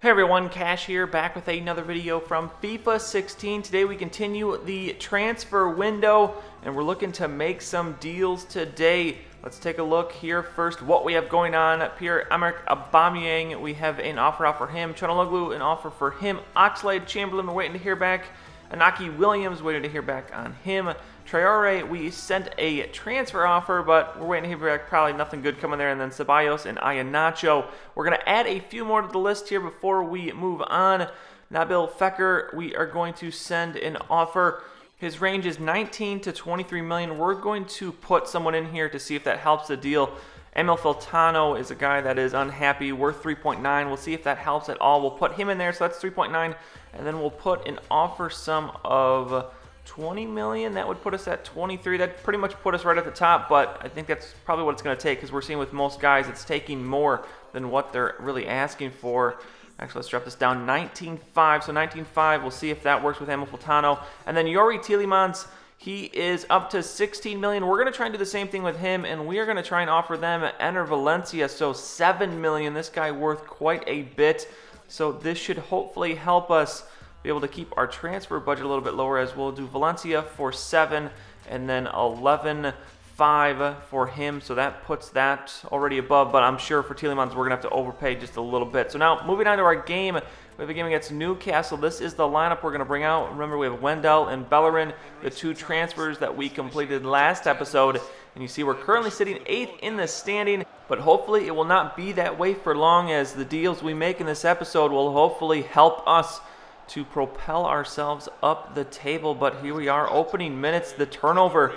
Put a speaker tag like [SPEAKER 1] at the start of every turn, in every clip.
[SPEAKER 1] Hey everyone, Cash here, back with another video from FIFA 16. Today we continue the transfer window, and we're looking to make some deals today. Let's take a look here first what we have going on. Pierre-Emerick Aubameyang, we have an offer out for him. Çalhanoğlu, an offer for him. Oxlade-Chamberlain, we're waiting to hear back. Inaki Williams, waiting to hear back on him. Traore, we sent a transfer offer, but we're waiting to hear back. Probably nothing good coming there. And then Ceballos and Iheanacho. We're going to add a few more to the list here before we move on. Nabil Fekir, we are going to send an offer. His range is 19 to 23 million. We're going to put someone in here to see if that helps the deal. Emil Filtano is a guy that is unhappy, worth 3.9. We'll see if that helps at all. We'll put him in there, so that's 3.9. And then we'll put an offer sum of 20 million. That would put us at 23. That pretty much put us right at the top, but I think that's probably what it's going to take, because we're seeing with most guys it's taking more than what they're really asking for. Actually, let's drop this down, 19.5. So 19.5, we'll see if that works with Emil Filtano. And then Youri Tielemans, he is up to 16 million. We're going to try and do the same thing with him, and we are going to try and offer them Ener Valencia, so 7 million. This guy worth quite a bit, so this should hopefully help us be able to keep our transfer budget a little bit lower, as we'll do Valencia for 7 and then 11.5 for him, so that puts that already above, but I'm sure for Tielemans we're going to have to overpay just a little bit. So now moving on to our game, we have a game against Newcastle. This is the lineup we're going to bring out. Remember, we have Wendell and Bellerin, the two transfers that we completed last episode, and you see we're currently sitting 8th in the standing, but hopefully it will not be that way for long, as the deals we make in this episode will hopefully help us to propel ourselves up the table. But here we are, opening minutes, the turnover,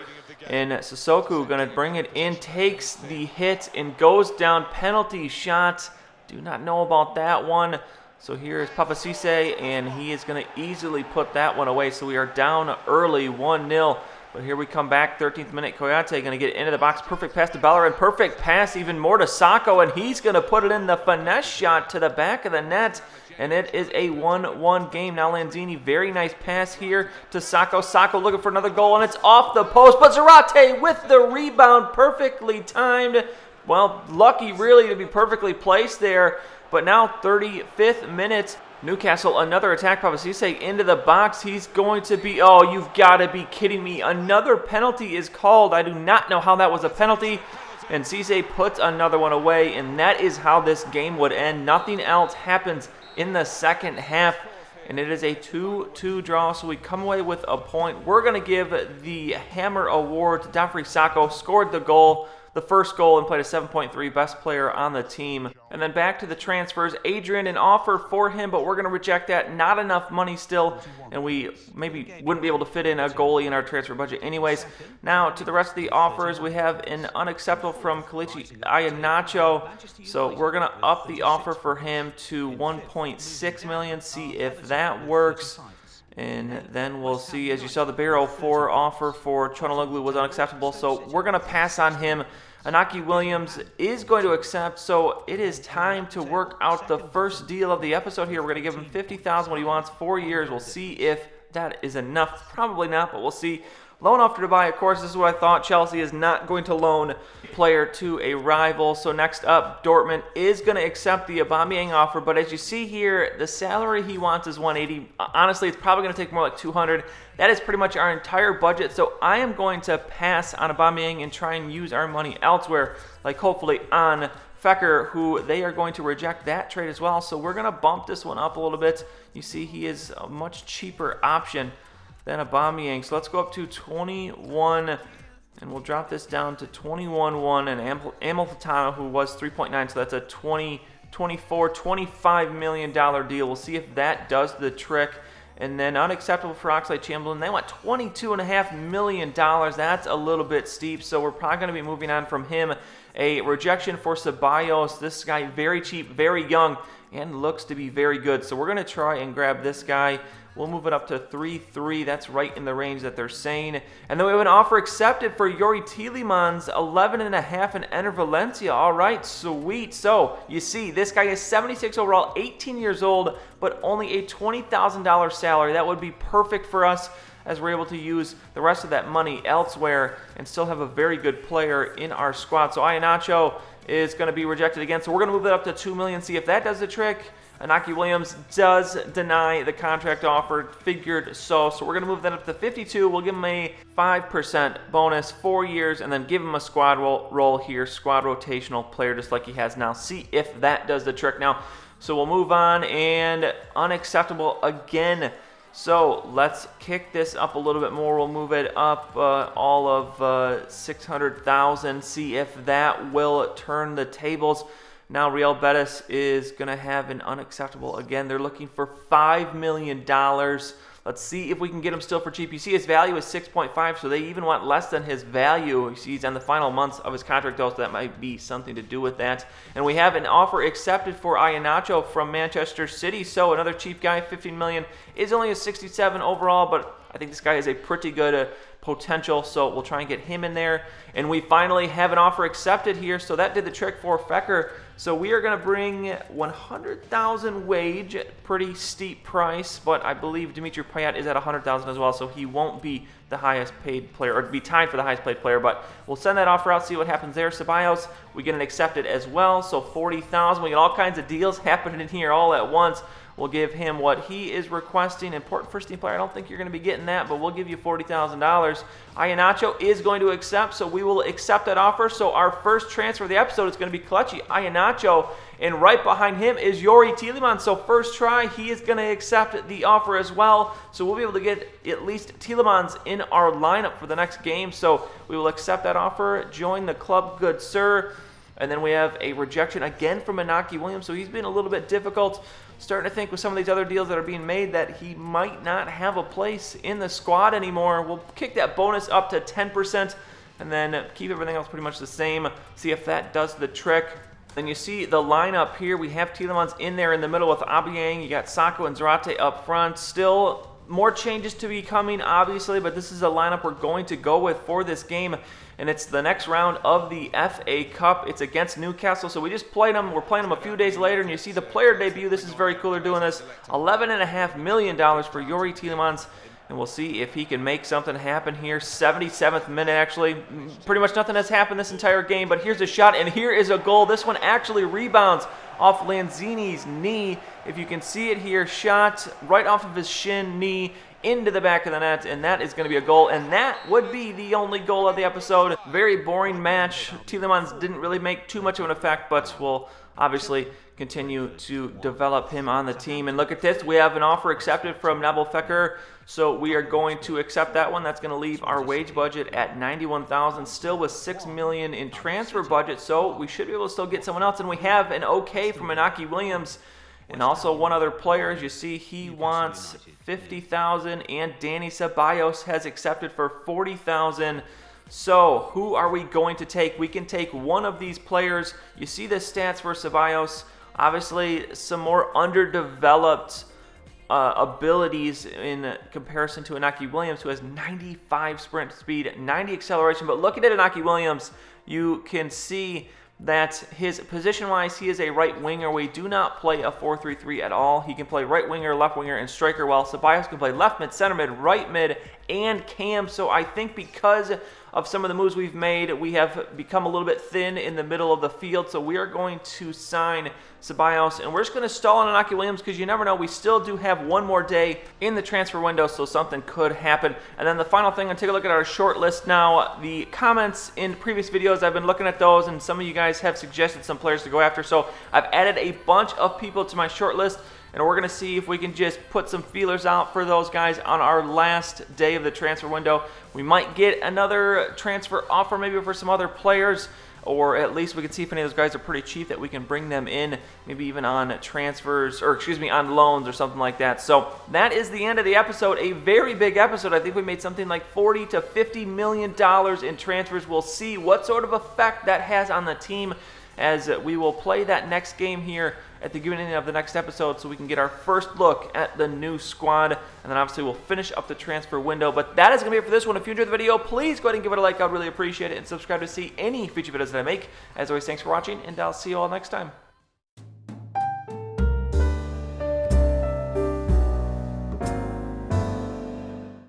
[SPEAKER 1] and Sissoko going to bring it in, takes the hit and goes down. Penalty shot, do not know about that one. So here is Papa Cisse, and he is going to easily put that one away. So we are down early, 1-0. But here we come back, 13th minute. Koyate going to get into the box. Perfect pass to Bellerin. Perfect pass even more to Sacco, and he's going to put it in, the finesse shot to the back of the net. And it is a 1-1 game. Now Lanzini, very nice pass here to Sacco. Sacco looking for another goal, and it's off the post. But Zarate with the rebound, perfectly timed. Well, lucky really to be perfectly placed there. But now 35th minute. Newcastle, another attack. Papa Cisse into the box. He's going to be, oh, you've got to be kidding me. Another penalty is called. I do not know how that was a penalty. And Cisse puts another one away, and that is how this game would end. Nothing else happens in the second half, and it is a 2-2 draw, so we come away with a point. We're going to give the Hammer Award to Dafri Sacco. Scored the goal, the first goal, and played a 7.3, best player on the team. And then back to the transfers. Adrian, an offer for him, but we're going to reject that. Not enough money still, and we maybe wouldn't be able to fit in a goalie in our transfer budget anyways. Now to the rest of the offers, we have an unacceptable from Kelechi Iheanacho, so we're going to up the offer for him to 1.6 million, see if that works. And then we'll see, as you saw, the Barrow 4 offer for Çalhanoğlu was unacceptable, so we're going to pass on him. Inaki Williams is going to accept, so it is time to work out the first deal of the episode here. We're going to give him $50,000, what he wants, 4 years. We'll see if that is enough. Probably not, but we'll see. Loan off to Dubai, of course, this is what I thought. Chelsea is not going to loan a player to a rival. So next up, Dortmund is going to accept the Aubameyang offer. But as you see here, the salary he wants is 180. Honestly, it's probably going to take more like 200. That is pretty much our entire budget. So I am going to pass on Aubameyang and try and use our money elsewhere, like hopefully on Fekir, who they are going to reject that trade as well. So we're going to bump this one up a little bit. You see he is a much cheaper option than Aubameyang. So let's go up to 21, and we'll drop this down to 21.1, and Emil Filtano, who was 3.9, so that's a 24, $25 million deal. We'll see if that does the trick. And then unacceptable for Oxlade-Chamberlain. They want $22.5 million. That's a little bit steep, so we're probably going to be moving on from him. A rejection for Ceballos. This guy, very cheap, very young, and looks to be very good. So we're going to try and grab this guy. We'll move it up to 3.3. That's right in the range that they're saying. And then we have an offer accepted for Youri Tielemans, 11.5, and Ener Valencia. All right, sweet. So you see, this guy is 76 overall, 18 years old, but only a $20,000 salary. That would be perfect for us, as we're able to use the rest of that money elsewhere and still have a very good player in our squad. So Iheanacho is going to be rejected again. So we're going to move it up to 2 million, see if that does the trick. Inaki Williams does deny the contract offer, figured so we're going to move that up to 52. We'll give him a 5% bonus, 4 years, and then give him a squad role here, squad rotational player, just like he has now. See if that does the trick now. So we'll move on, and unacceptable again. So let's kick this up a little bit more. We'll move it up all of 600,000, see if that will turn the tables. Now Real Betis is going to have an unacceptable again. They're looking for $5 million. Let's see if we can get him still for cheap. You see his value is 6.5, so they even want less than his value. You see he's on the final months of his contract, though, so that might be something to do with that. And we have an offer accepted for Iheanacho from Manchester City. So another cheap guy, $15 million, is only a 67 overall, but I think this guy has a pretty good potential, so we'll try and get him in there. And we finally have an offer accepted here, so that did the trick for Fecker. So we are going to bring 100,000 wage, pretty steep price, but I believe Dimitri Payet is at 100,000 as well, so he won't be the highest paid player, or be tied for the highest paid player, but we'll send that offer out, see what happens there. Ceballos, we get an accepted as well, so 40,000. We get all kinds of deals happening in here all at once. We'll give him what he is requesting. Important first team player, I don't think you're going to be getting that, but we'll give you $40,000. Iheanacho is going to accept, so we will accept that offer. So our first transfer of the episode is going to be Kelechi Iheanacho, and right behind him is Youri Tielemans. So first try, he is going to accept the offer as well. So we'll be able to get at least Tielemans in our lineup for the next game. So we will accept that offer. Join the club, good sir. And then we have a rejection again from Inaki Williams, so he's been a little bit difficult. Starting to think with some of these other deals that are being made that he might not have a place in the squad anymore. We'll kick that bonus up to 10% and then keep everything else pretty much the same. See if that does the trick. Then you see the lineup here. We have Tielemans in there in the middle with Aubameyang. You got Sako and Zarate up front. Still more changes to be coming, obviously, but this is a lineup we're going to go with for this game. And it's the next round of the FA Cup. It's against Newcastle, so we just played them. We're playing them a few days later, and you see the player debut. This is very cool. They're doing this. $11.5 million for Youri Tielemans, and we'll see if he can make something happen here. 77th minute, actually. Pretty much nothing has happened this entire game, but here's a shot, and here is a goal. This one actually rebounds off Lanzini's knee. If you can see it here, shot right off of his shin, knee, into the back of the net, and that is going to be a goal, and that would be the only goal of the episode. Very boring match. Tielemans didn't really make too much of an effect, but we'll obviously continue to develop him on the team. And look at this, we have an offer accepted from Nabil Fekir, so we are going to accept that one. That's going to leave our wage budget at 91,000, still with $6 million in transfer budget, so we should be able to still get someone else. And we have an okay from Inaki Williams. And also one other player, as you see, he wants 50,000, and Danny Ceballos has accepted for 40,000. So who are we going to take? We can take one of these players. You see the stats for Ceballos. Obviously, some more underdeveloped abilities in comparison to Inaki Williams, who has 95 sprint speed, 90 acceleration. But looking at Inaki Williams, you can see that his position-wise, he is a right winger. We do not play a 4-3-3 at all. He can play right winger, left winger, and striker, while Ceballos can play left mid, center mid, right mid, and cam. So I think because of some of the moves we've made, we have become a little bit thin in the middle of the field. So we are going to sign Ceballos, and we're just going to stall on Inaki Williams because you never know. We still do have one more day in the transfer window, so something could happen. And then the final thing, I'm going to take a look at our short list now. The comments in previous videos, I've been looking at those, and some of you guys have suggested some players to go after. So I've added a bunch of people to my short list, and we're going to see if we can just put some feelers out for those guys on our last day of the transfer window. We might get another transfer offer maybe for some other players, or at least we can see if any of those guys are pretty cheap that we can bring them in, maybe even on transfers, or excuse me, on loans or something like that. So that is the end of the episode. A very big episode. I think we made something like $40 to $50 million in transfers. We'll see what sort of effect that has on the team as we will play that next game here at the beginning of the next episode, so we can get our first look at the new squad, and then obviously we'll finish up the transfer window. But that is going to be it for this one. If you enjoyed the video, please go ahead and give it a like. I'd really appreciate it, and subscribe to see any future videos that I make. As always, thanks for watching, and I'll see you all next time.